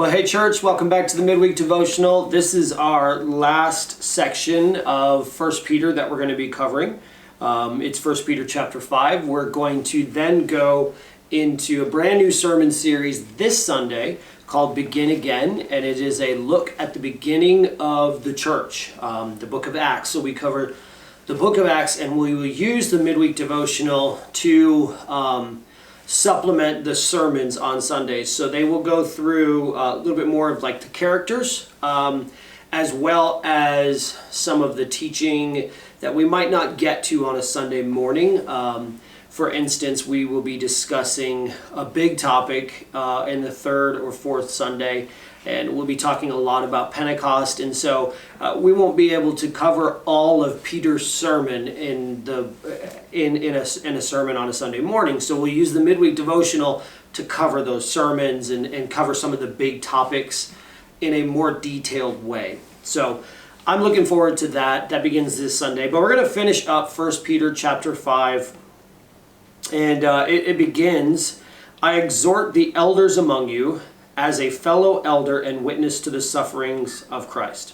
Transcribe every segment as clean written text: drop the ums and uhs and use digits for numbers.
Well, hey church, welcome back to the Midweek Devotional. This is our last section of 1 Peter that we're going to be covering. It's 1 Peter chapter 5. We're going to then go into a brand new sermon series this Sunday called Begin Again, and it is a look at the beginning of the church, the book of Acts. So we cover the book of Acts, and we will use the Midweek Devotional to supplement the sermons on Sundays. So they will go through a little bit more of like the characters, as well as some of the teaching that we might not get to on a Sunday morning. For instance, we will be discussing a big topic in the third or fourth Sunday, and we'll be talking a lot about Pentecost. And so we won't be able to cover all of Peter's sermon in a sermon on a Sunday morning. So we'll use the Midweek Devotional to cover those sermons and cover some of the big topics in a more detailed way. So I'm looking forward to that. That begins this Sunday. But we're going to finish up 1 Peter chapter 5. And it begins, I exhort the elders among you as a fellow elder and witness to the sufferings of Christ.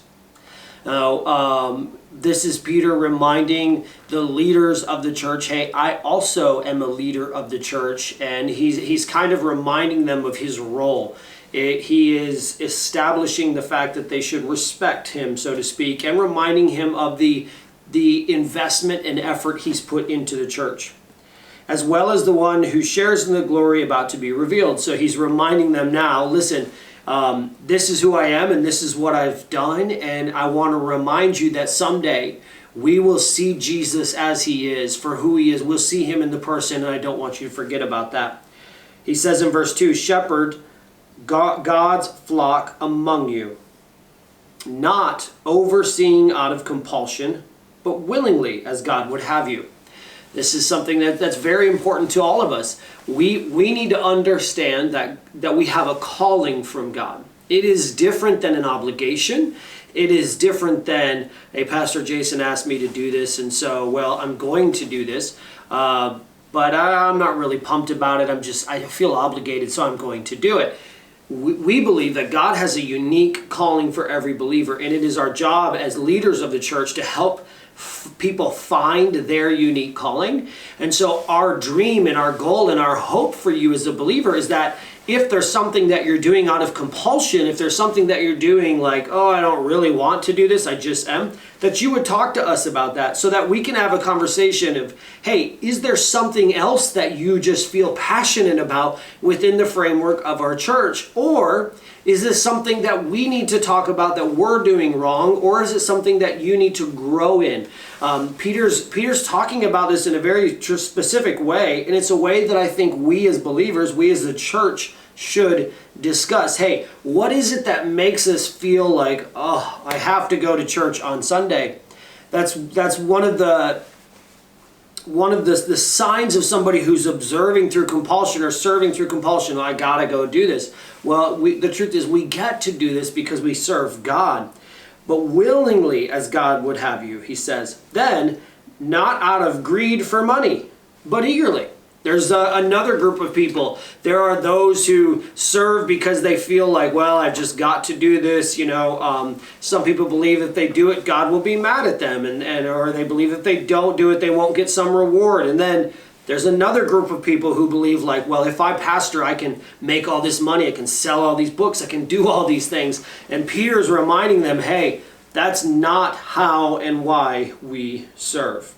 Now, this is Peter reminding the leaders of the church, hey, I also am a leader of the church, and he's kind of reminding them of his role. He is establishing the fact that they should respect him, so to speak, and reminding him of the investment and effort he's put into the church, as well as the one who shares in the glory about to be revealed. So he's reminding them now, listen, this is who I am and this is what I've done, and I want to remind you that someday we will see Jesus as he is, for who he is. We'll see him in the person, and I don't want you to forget about that. He says in verse 2, shepherd God's flock among you, not overseeing out of compulsion, but willingly as God would have you. This is something that's very important to all of us. We need to understand that we have a calling from God. It is different than an obligation. It is different than, hey, Pastor Jason asked me to do this, and so, well, I'm going to do this. But I'm not really pumped about it. I feel obligated, so I'm going to do it. We believe that God has a unique calling for every believer, and it is our job as leaders of the church to help people find their unique calling. And so our dream and our goal and our hope for you as a believer is that if there's something that you're doing out of compulsion, if there's something that you're doing like, oh, I don't really want to do this, I just am, that you would talk to us about that so that we can have a conversation of, hey, is there something else that you just feel passionate about within the framework of our church? Or is this something that we need to talk about that we're doing wrong? Or is it something that you need to grow in? Peter's talking about this in a very specific way, and it's a way that I think we as believers, we as the church should discuss. Hey, what is it that makes us feel like, oh, I have to go to church on Sunday? That's one of the signs of somebody who's observing through compulsion or serving through compulsion. I gotta go do this. Well, the truth is we get to do this because we serve God, but willingly as God would have you, he says. Then, not out of greed for money, but eagerly. There's another group of people. There are those who serve because they feel like, well, I've just got to do this. Some people believe if they do it, God will be mad at them, or they believe if they don't do it, they won't get some reward. And then there's another group of people who believe like, well, if I pastor, I can make all this money, I can sell all these books, I can do all these things. And Peter's reminding them, hey, that's not how and why we serve.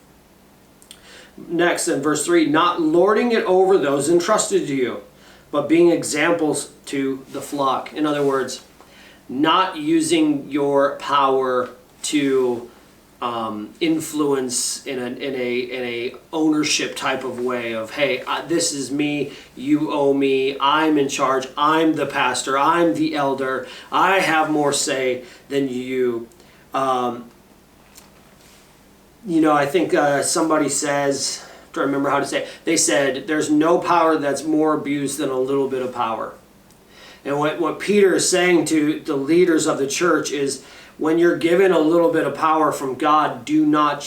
Next, in verse 3, not lording it over those entrusted to you, but being examples to the flock. In other words, not using your power to influence in a ownership type of way of, hey, this is me, you owe me, I'm in charge, I'm the pastor, I'm the elder, I have more say than you. I think somebody says, I'm trying to remember how to say it, they said, there's no power that's more abused than a little bit of power. And what Peter is saying to the leaders of the church is, when you're given a little bit of power from God, do not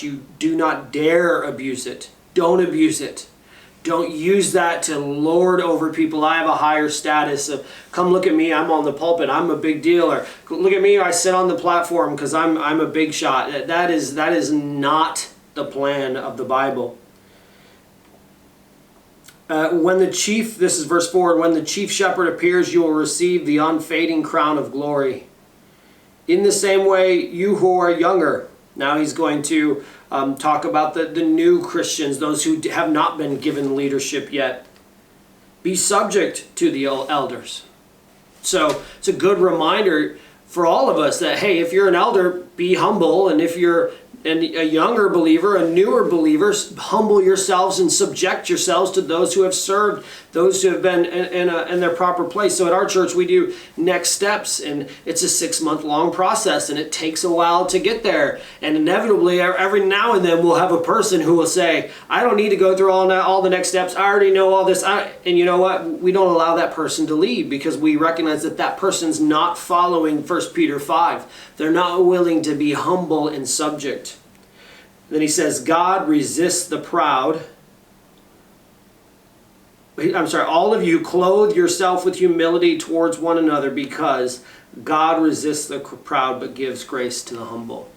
dare abuse it. Don't abuse it. Don't use that to lord over people. I have a higher status of, come look at me, I'm on the pulpit, I'm a big deal. Or look at me, I sit on the platform because I'm a big shot. That is not the plan of the Bible. This is verse 4, when the chief shepherd appears, you will receive the unfading crown of glory. In the same way, you who are younger. Now he's going to talk about the new Christians, those who have not been given leadership yet. Be subject to the elders. So it's a good reminder for all of us that, hey, if you're an elder, be humble. And if you're a younger believer, a newer believer, humble yourselves and subject yourselves to those who have served, those who have been in their proper place. So at our church, we do next steps, and it's a 6-month-long process, and it takes a while to get there. And inevitably, every now and then, we'll have a person who will say, I don't need to go through all the next steps. I already know all this. And you know what? We don't allow that person to leave because we recognize that that person's not following 1 Peter 5. They're not willing to be humble and subject. Then he says, God resists the proud. All of you clothe yourself with humility towards one another because God resists the proud but gives grace to the humble.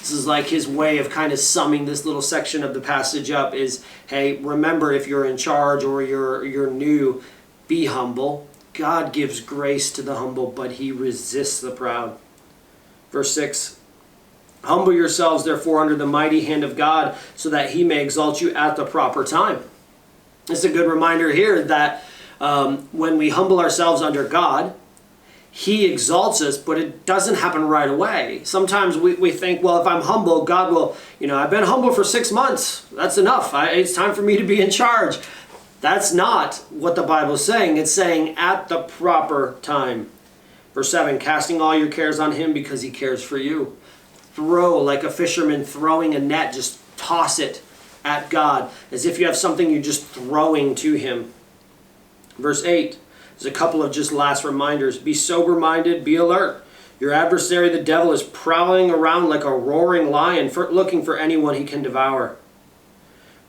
This is like his way of kind of summing this little section of the passage up is, hey, remember, if you're in charge or you're new, be humble. God gives grace to the humble, but he resists the proud. Verse 6, humble yourselves, therefore, under the mighty hand of God, so that he may exalt you at the proper time. It's a good reminder here that when we humble ourselves under God, he exalts us, but it doesn't happen right away. Sometimes we think, well, if I'm humble, God will, I've been humble for 6 months. That's enough. It's time for me to be in charge. That's not what the Bible's saying. It's saying at the proper time. Verse 7, casting all your cares on him because he cares for you. Throw, like a fisherman throwing a net, just toss it at God as if you have something you're just throwing to him. Verse 8, there's a couple of just last reminders. Be sober-minded, be alert. Your adversary, the devil, is prowling around like a roaring lion, looking for anyone he can devour.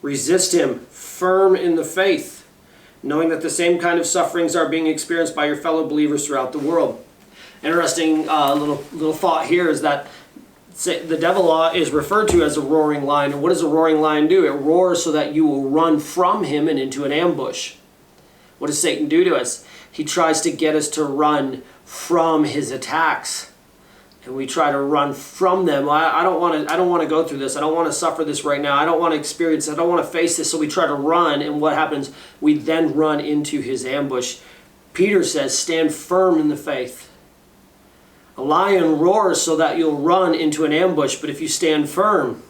Resist him, firm in the faith, knowing that the same kind of sufferings are being experienced by your fellow believers throughout the world. Interesting little thought here is that the devil is referred to as a roaring lion. And what does a roaring lion do? It roars so that you will run from him and into an ambush. What does Satan do to us? He tries to get us to run from his attacks. And we try to run from them. I don't want to go through this. I don't want to suffer this right now. I don't want to experience it. I don't want to face this. So we try to run. And what happens? We then run into his ambush. Peter says, stand firm in the faith. A lion roars so that you'll run into an ambush, but if you stand firm,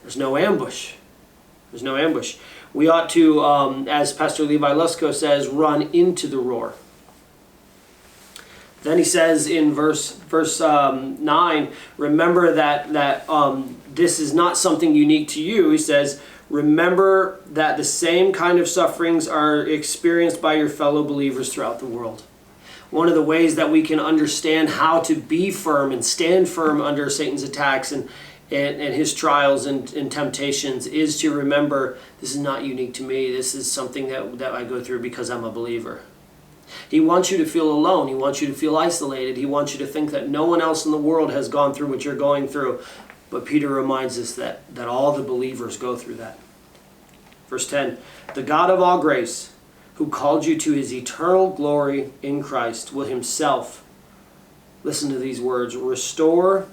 there's no ambush. There's no ambush. We ought to, as Pastor Levi Lusko says, run into the roar. Then he says in verse 9, remember that this is not something unique to you. He says, remember that the same kind of sufferings are experienced by your fellow believers throughout the world. One of the ways that we can understand how to be firm and stand firm under Satan's attacks and his trials and temptations is to remember this is not unique to me. This is something that I go through because I'm a believer. He wants you to feel alone. He wants you to feel isolated. He wants you to think that no one else in the world has gone through what you're going through. But Peter reminds us that all the believers go through that. Verse 10, the God of all grace, who called you to his eternal glory in Christ, will himself, listen to these words, restore,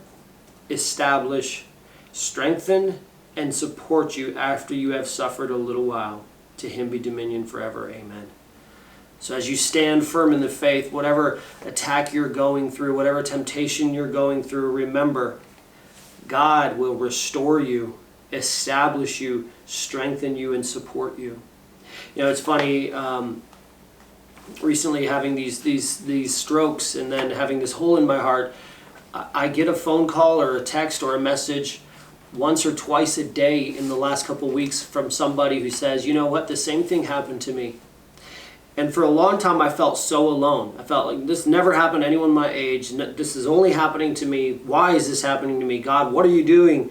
establish, strengthen, and support you after you have suffered a little while. To him be dominion forever. Amen. So as you stand firm in the faith, whatever attack you're going through, whatever temptation you're going through, remember, God will restore you, establish you, strengthen you, and support you. It's funny, recently having these strokes and then having this hole in my heart, I get a phone call or a text or a message once or twice a day in the last couple of weeks from somebody who says, you know what, the same thing happened to me. And for a long time I felt so alone. I felt like this never happened to anyone my age. This is only happening to me. Why is this happening to me? God, what are you doing?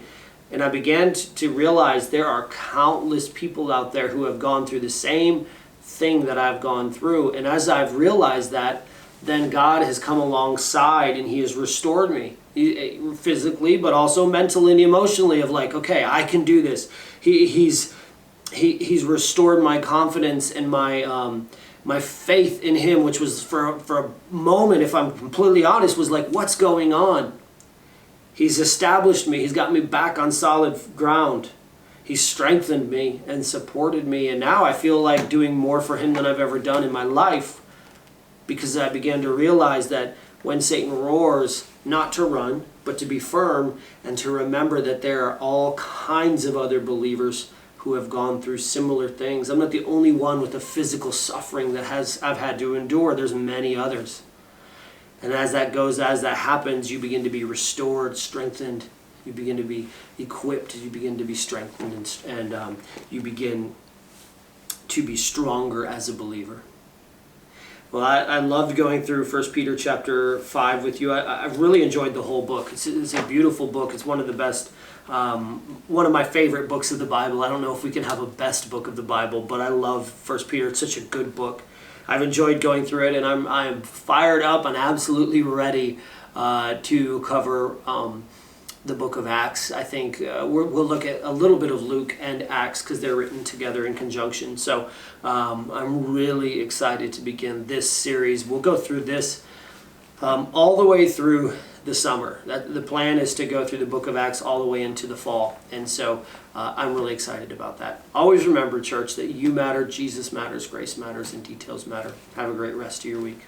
And I began to realize there are countless people out there who have gone through the same thing that I've gone through. And as I've realized that, then God has come alongside and he has restored me physically, but also mentally and emotionally, of like, okay, I can do this. He's restored my confidence and my faith in him, which was for a moment, if I'm completely honest, was like, what's going on? He's established me. He's got me back on solid ground. He's strengthened me and supported me. And now I feel like doing more for him than I've ever done in my life, because I began to realize that when Satan roars, not to run, but to be firm and to remember that there are all kinds of other believers who have gone through similar things. I'm not the only one with the physical suffering that I've had to endure. There's many others. And as that happens, you begin to be restored, strengthened. You begin to be equipped. You begin to be strengthened, and you begin to be stronger as a believer. Well, I loved going through 1 Peter chapter 5 with you. I've really enjoyed the whole book. It's a beautiful book. It's one of the best, one of my favorite books of the Bible. I don't know if we can have a best book of the Bible, but I love 1 Peter. It's such a good book. I've enjoyed going through it, and I'm fired up and absolutely ready to cover the book of Acts. I think we'll look at a little bit of Luke and Acts because they're written together in conjunction. So I'm really excited to begin this series. We'll go through this all the way through the summer. The plan is to go through the book of Acts all the way into the fall. And so I'm really excited about that. Always remember, church, that you matter, Jesus matters, grace matters, and details matter. Have a great rest of your week.